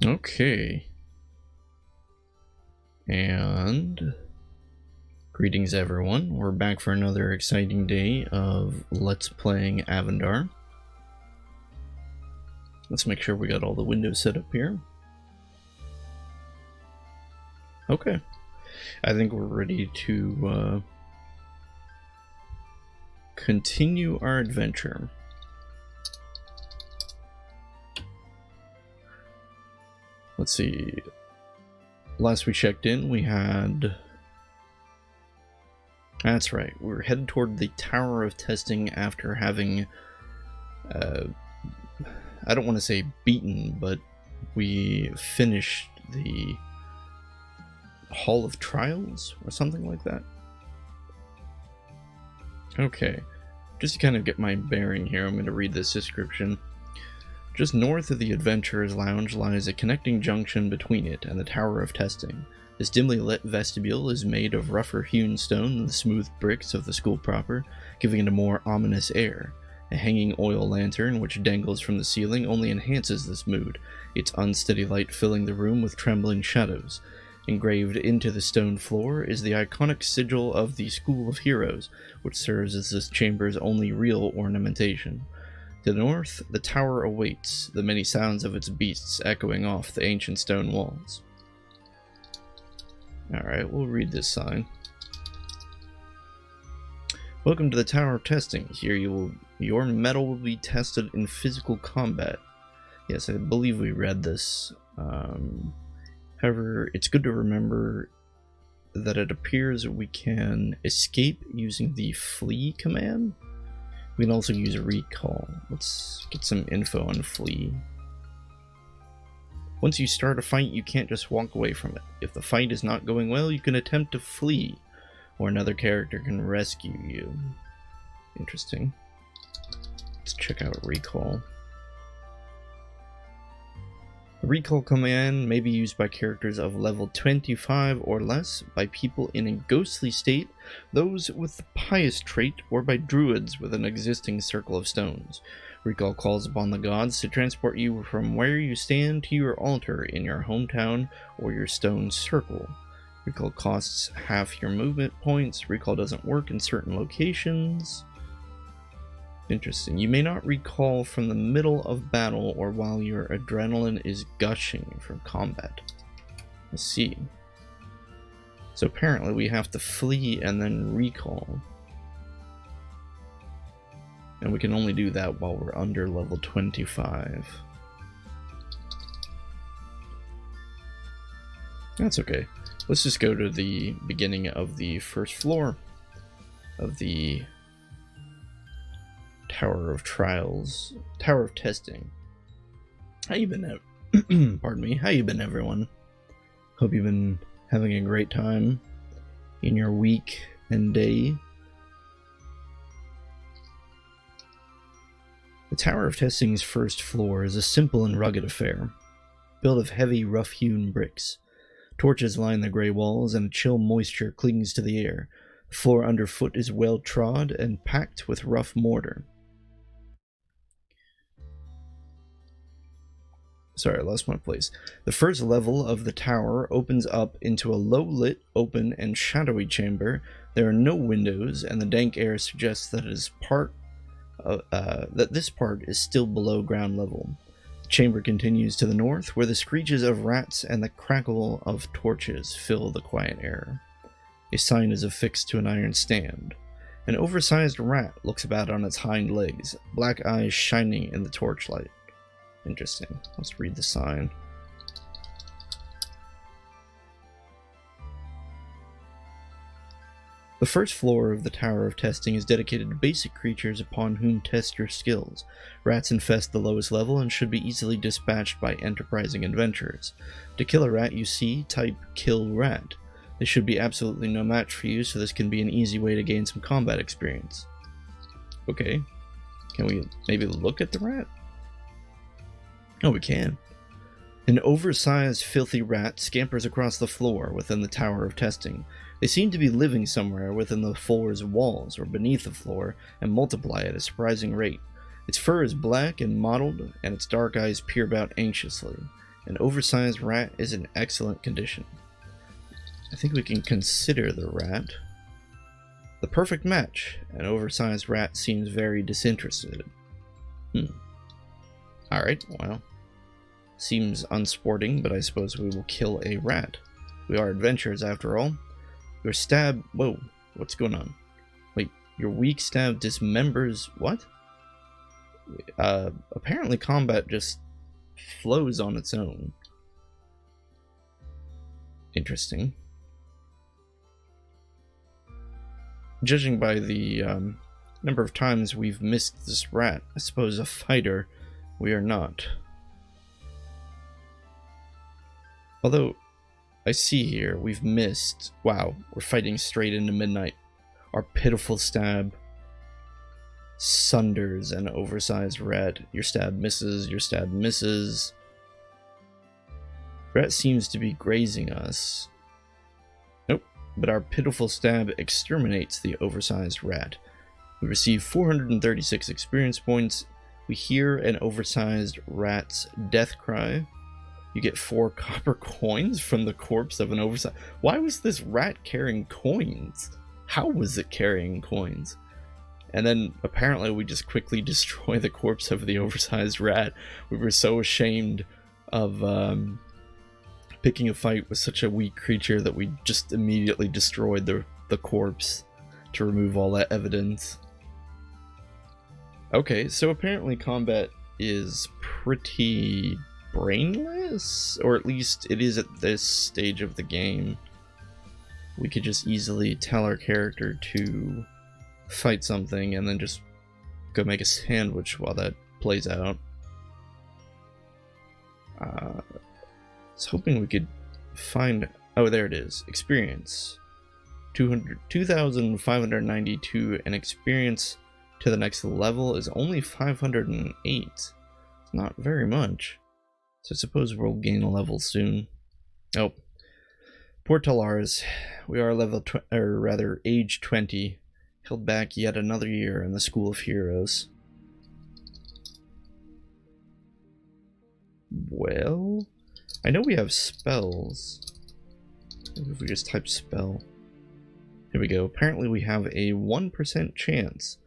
Okay. And greetings everyone. We're back for another exciting day of Let's Playing Avendar. Let's make sure we got all the windows set up here. Okay. I think we're ready to continue our adventure. Let's see. Last we checked in, we had... That's right, we're headed toward the Tower of Testing after having... I don't want to say beaten, but we finished the Hall of Trials or something like that. Okay, just to kind of get my bearing here, I'm going to read this description. Just north of the Adventurer's Lounge lies a connecting junction between it and the Tower of Testing. This dimly lit vestibule is made of rougher hewn stone than the smooth bricks of the school proper, giving it a more ominous air. A hanging oil lantern, which dangles from the ceiling, only enhances this mood, its unsteady light filling the room with trembling shadows. Engraved into the stone floor is the iconic sigil of the School of Heroes, which serves as this chamber's only real ornamentation. To the north, the tower awaits, the many sounds of its beasts echoing off the ancient stone walls. Alright, we'll read this sign. Welcome to the Tower of Testing. Here your metal will be tested in physical combat. Yes, I believe we read this. However, it's good to remember that it appears we can escape using the flee command. We can also use a recall. Let's get some info on flee. Once you start a fight, you can't just walk away from it. If the fight is not going well, you can attempt to flee, or another character can rescue you. Interesting. Let's check out recall. The recall command may be used by characters of level 25 or less, by people in a ghostly state, those with the pious trait, or by druids with an existing circle of stones. Recall calls upon the gods to transport you from where you stand to your altar in your hometown or your stone circle. Recall costs half your movement points. Recall doesn't work in certain locations. Interesting. You may not recall from the middle of battle or while your adrenaline is gushing from combat. Let's see. So apparently we have to flee and then recall. And we can only do that while we're under level 25. That's okay. Let's just go to the beginning of the first floor of the Tower of Trials, Tower of Testing. How you been, pardon me, how you been everyone? Hope you've been having a great time in your week and day. The Tower of Testing's first floor is a simple and rugged affair, built of heavy, rough-hewn bricks. Torches line the gray walls, and a chill moisture clings to the air. The floor underfoot is well trod and packed with rough mortar. Sorry, I lost my place. The first level of the tower opens up into a low-lit, open, and shadowy chamber. There are no windows, and the dank air suggests that this part is still below ground level. The chamber continues to the north, where the screeches of rats and the crackle of torches fill the quiet air. A sign is affixed to an iron stand. An oversized rat looks about on its hind legs, black eyes shining in the torchlight. Interesting. Let's read the sign. The first floor of the Tower of Testing is dedicated to basic creatures upon whom test your skills. Rats infest the lowest level and should be easily dispatched by enterprising adventurers. To kill a rat you see, type kill rat. They should be absolutely no match for you, so this can be an easy way to gain some combat experience. Okay. Can we maybe look at the rat? Oh, we can. An oversized, filthy rat scampers across the floor within the Tower of Testing. They seem to be living somewhere within the floor's walls or beneath the floor and multiply at a surprising rate. Its fur is black and mottled, and its dark eyes peer about anxiously. An oversized rat is in excellent condition. I think we can consider the rat. The perfect match. An oversized rat seems very disinterested. Alright, well. Seems unsporting, but I suppose we will kill a rat. We are adventurers after all. Your stab... Whoa, what's going on? Wait, your weak stab dismembers... What? Apparently combat just flows on its own. Interesting. Judging by the number of times we've missed this rat, I suppose a fighter we are not. Although, I see here, we've missed... Wow, we're fighting straight into midnight. Our pitiful stab sunders an oversized rat. Your stab misses, your stab misses. Rat seems to be grazing us. Nope, but our pitiful stab exterminates the oversized rat. We receive 436 experience points. We hear an oversized rat's death cry. You get 4 copper coins from the corpse of an oversized... Why was this rat carrying coins? How was it carrying coins? And then apparently we just quickly destroy the corpse of the oversized rat. We were so ashamed of picking a fight with such a weak creature that we just immediately destroyed the corpse to remove all that evidence. Okay, so apparently combat is pretty brainless, or at least it is at this stage of the game. We could just easily tell our character to fight something and then just go make a sandwich while that plays out. I was hoping we could find... Oh, there it is. Experience. 2,592, and experience to the next level is only 508. It's not very much. So I suppose we'll gain a level soon. Oh. Poor Talars. We are age 20. Held back yet another year in the School of Heroes. Well, I know we have spells. Maybe if we just type spell. Here we go. Apparently we have a 1% chance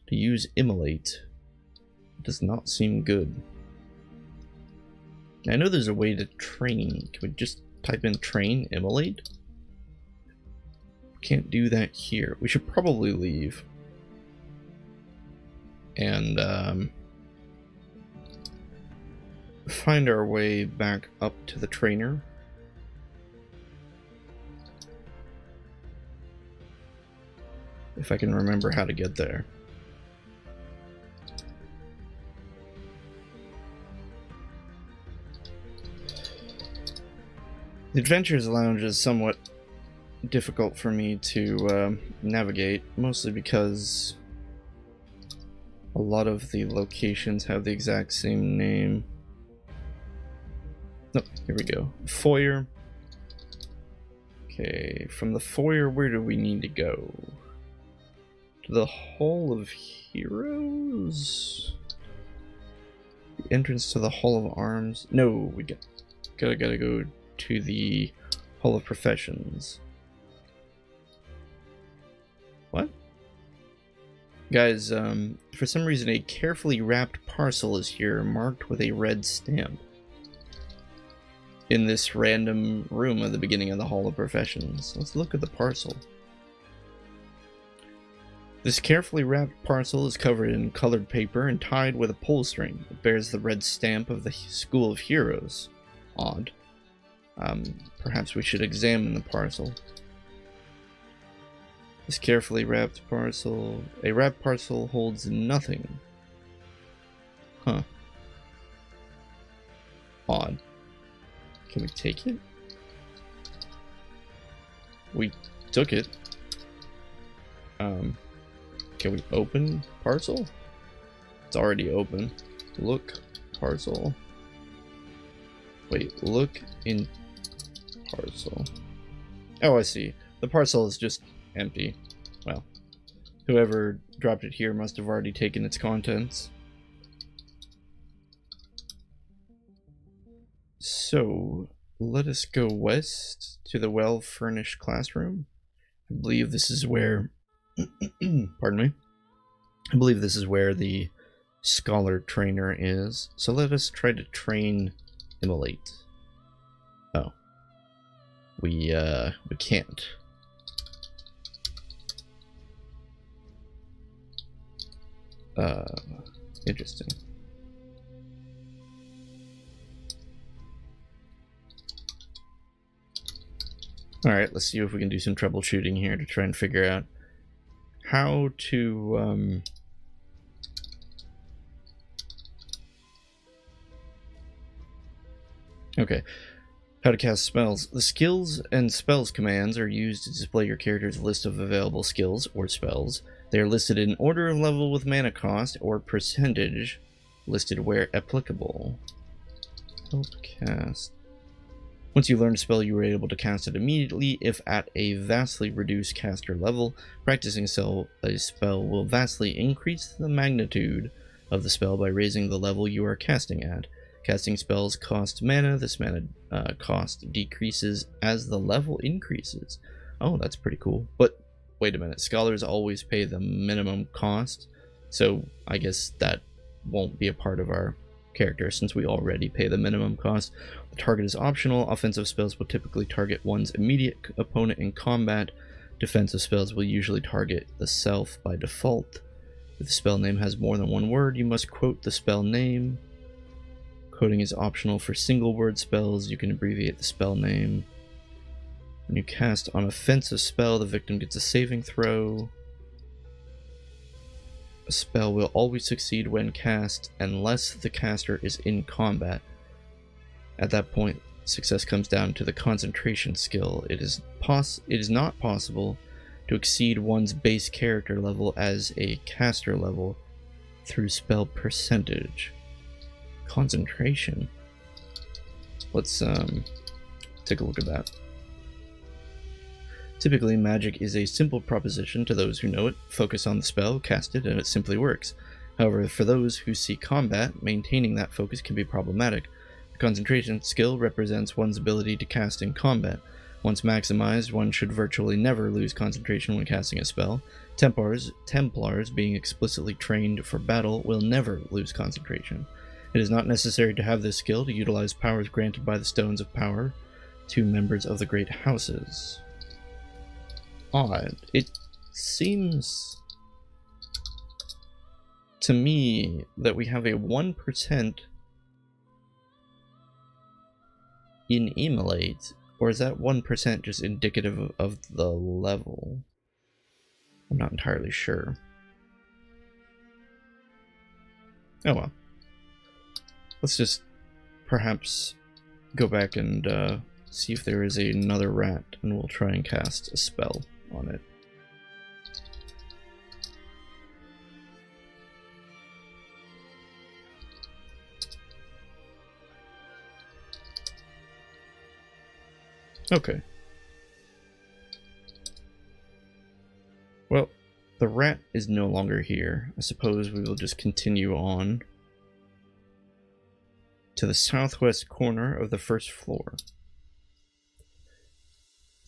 to use Immolate. It does not seem good. I know there's a way to train. Can we just type in train Immolate? Can't do that here. We should probably leave. And find our way back up to the trainer. If I can remember how to get there. The Adventures Lounge is somewhat difficult for me to navigate, mostly because a lot of the locations have the exact same name. Oh, here we go. Foyer. Okay, from the foyer, where do we need to go? To the Hall of Heroes? The entrance to the Hall of Arms? No, we gotta go to the Hall of Professions. What? Guys, for some reason a carefully wrapped parcel is here, marked with a red stamp. In this random room at the beginning of the Hall of Professions. Let's look at the parcel. This carefully wrapped parcel is covered in colored paper and tied with a pull string. It bears the red stamp of the School of Heroes. Odd. Perhaps we should examine the parcel. This carefully wrapped parcel... A wrapped parcel holds nothing. Huh. Odd. Can we take it? We took it. Can we open parcel? It's already open. Look, parcel. Wait, look in parcel. Oh, I see. The parcel is just empty. Well, whoever dropped it here must have already taken its contents. So, let us go west to the well-furnished classroom. I believe this is where... pardon me. I believe this is where the scholar trainer is. So let us try to train Immolate. Oh. We can't. Interesting. Alright, let's see if we can do some troubleshooting here to try and figure out how to, okay, how to cast spells. The skills and spells commands are used to display your character's list of available skills or spells. They are listed in order of level with mana cost or percentage, listed where applicable. Help cast. Once you learn a spell, you are able to cast it immediately if at a vastly reduced caster level. Practicing a spell will vastly increase the magnitude of the spell by raising the level you are casting at. Casting spells cost mana. This mana cost decreases as the level increases. Oh, that's pretty cool. But wait a minute, scholars always pay the minimum cost, so I guess that won't be a part of our character since we already pay the minimum cost. The target is optional. Offensive spells will typically target one's immediate opponent in combat. Defensive spells will usually target the self by default. If the spell name has more than one word, you must quote the spell name. Quoting is optional for single word spells. You can abbreviate the spell name. When you cast an offensive spell, the victim gets a saving throw. A spell will always succeed when cast unless the caster is in combat. At that point, success comes down to the concentration skill. It is not possible to exceed one's base character level as a caster level through spell percentage. Concentration. Let's take a look at that. Typically, magic is a simple proposition to those who know it. Focus on the spell, cast it, and it simply works. However, for those who see combat, maintaining that focus can be problematic. The concentration skill represents one's ability to cast in combat. Once maximized, one should virtually never lose concentration when casting a spell. Templars, being explicitly trained for battle, will never lose concentration. It is not necessary to have this skill to utilize powers granted by the Stones of Power to members of the Great Houses. Odd. It seems to me that we have a 1% in Immolate, or is that 1% just indicative of the level? I'm not entirely sure. Oh well. Let's just perhaps go back and see if there is another rat, and we'll try and cast a spell on it. Okay. Well, the rat is no longer here. I suppose we will just continue on to the southwest corner of the first floor.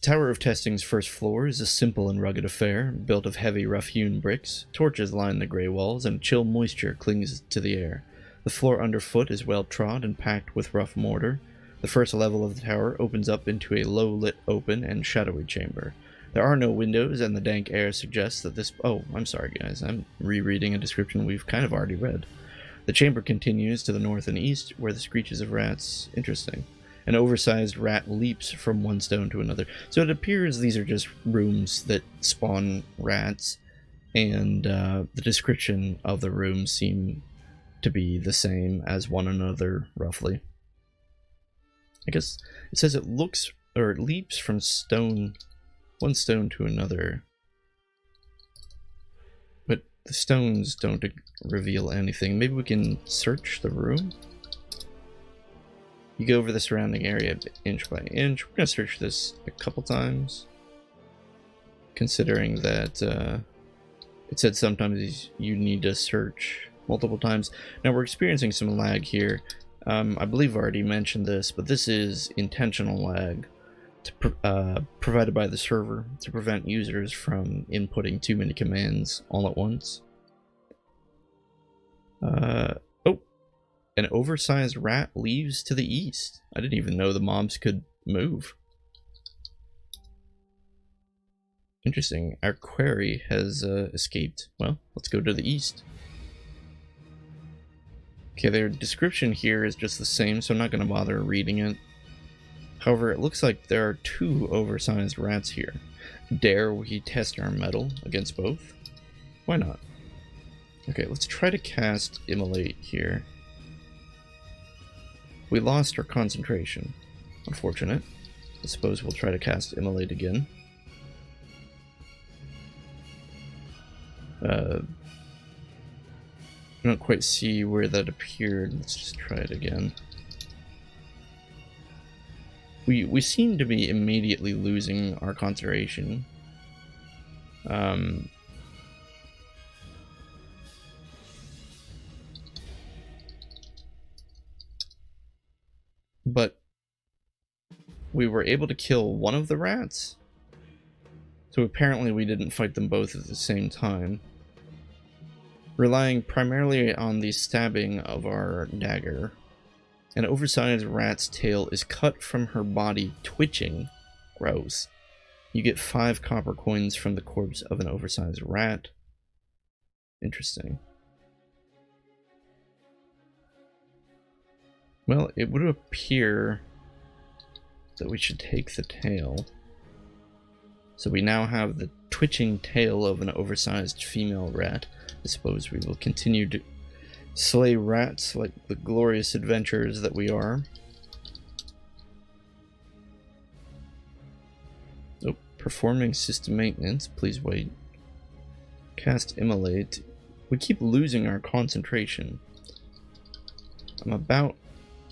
The Tower of Testing's first floor is a simple and rugged affair, built of heavy, rough-hewn bricks. Torches line the gray walls, and chill moisture clings to the air. The floor underfoot is well trod and packed with rough mortar. The first level of the tower opens up into a low-lit, open, and shadowy chamber. There are no windows, and the dank air suggests that this... Oh, I'm sorry, guys. I'm rereading a description we've kind of already read. The chamber continues to the north and east, where the screeches of rats... Interesting. An oversized rat leaps from one stone to another. So it appears these are just rooms that spawn rats, and the description of the rooms seem to be the same as one another, roughly. I guess it says it looks, or it leaps from one stone to another. But the stones don't reveal anything. Maybe we can search the room? You go over the surrounding area inch by inch. We're going to search this a couple times, considering that it said sometimes you need to search multiple times. Now we're experiencing some lag here. I believe I already mentioned this, but this is intentional lag provided by the server to prevent users from inputting too many commands all at once. Oh, an oversized rat leaves to the east. I didn't even know the mobs could move. Interesting. Our quarry has escaped. Well, let's go to the east. Okay, their description here is just the same, so I'm not going to bother reading it. However, it looks like there are 2 oversized rats here. Dare we test our metal against both? Why not? Okay, let's try to cast Immolate here. We lost our concentration. Unfortunate. I suppose we'll try to cast Immolate again. I don't quite see where that appeared. Let's just try it again. We seem to be immediately losing our concentration. But we were able to kill one of the rats. So apparently we didn't fight them both at the same time. Relying primarily on the stabbing of our dagger. An oversized rat's tail is cut from her body, twitching. Gross. You get 5 copper coins from the corpse of an oversized rat. Interesting. Well, it would appear that we should take the tail. So we now have the twitching tail of an oversized female rat. I suppose we will continue to slay rats like the glorious adventurers that we are. Oh, performing system maintenance. Please wait. Cast Immolate. We keep losing our concentration. I'm about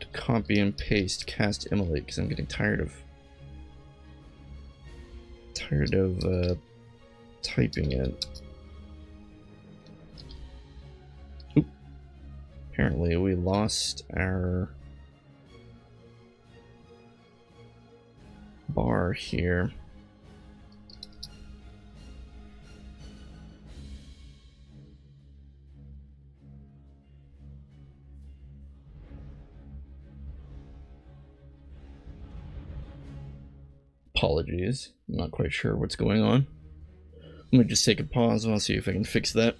to copy and paste cast Immolate because I'm getting tired of typing it. Oop. Apparently we lost our bar here. Apologies. I'm not quite sure what's going on. Let me just take a pause and I'll see if I can fix that.